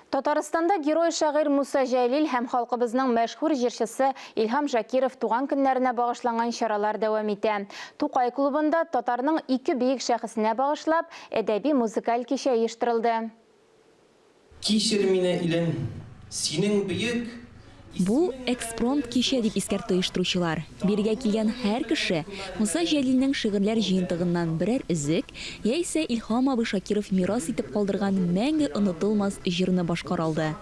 Татарстанда герой шағир Муса Жәлил һәм халқыбызның мәшһүр җырчысы Илһам Шакиров туган көннәренә багышланган чаралар дәвам итә. Тукай клубында татарның ике бөек шәхесенә багышлап әдәби музыкаль кичә оештырылды. Кичер мине илен, синең бөек. Бу экспромт кичә дип искәртә оештыручылар. Биргә килгән һәр кеше Муса Жәлилнең шигырьләр җыентыгыннан берәр өзек, яисә Илһам абый Шакиров мирас итеп калдырган мәңге онытылмас җырны башкара алды.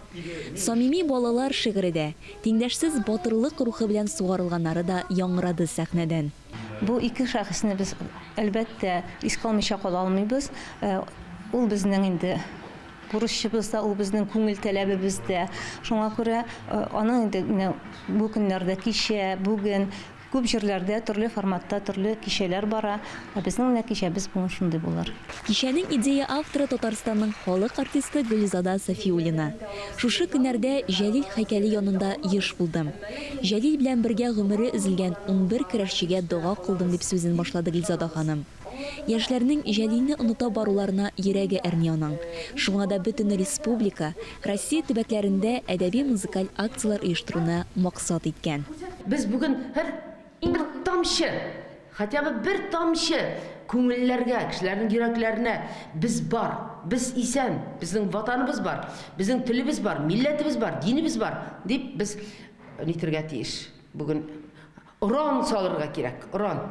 Самими балалар шигырендә тиңдәшсез батырлык рухы белән сугарылганнары да яңгырады сәхнәдән. Бу ике шәхесне без әлбәттә искә алмыйча кала алмыйбыз. Ул безнең инде бурычыбыз да, ул безнең күңел таләбебез дә. Шуңа күрә аның инде бу көннәрдә кичә, бүген күп җирләрдә төрле форматта төрле кичәләр бара. Безнең кичәбез бүген шундый булыр. Кичәнең идея авторы Татарстанның халык артисты Гөлзада Сафиуллина. Шушы көннәрдә Жәлил һәйкәле янында еш булдым. Жәлил белән бергә гомере өзелгән 11 көрәшчегә дога кылдым дип сүзен башлады Гөлзада ханым. Яшьләрнең Жәлилне оныта баруларына йөрәге әрни аның. Шуңа да бөтен республика, Россия төбәкләрендә әдәби музыкаль акциялар оештыруны максат иткән. Без бүген һәр бер тамчы, хотя бы бер тамчы күңелләргә, кешеләрнең йөрәкләренә без бар, без исән, безнең ватаныбыз бар, безнең телебез бар, милләтебез бар, динебез бар дип без нитергә тиеш. Бүген уран салырга кирәк, уран.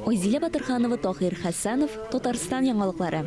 Ойзилә Батырханова, Тахир Хәсәнов, Татарстан яңалыклары.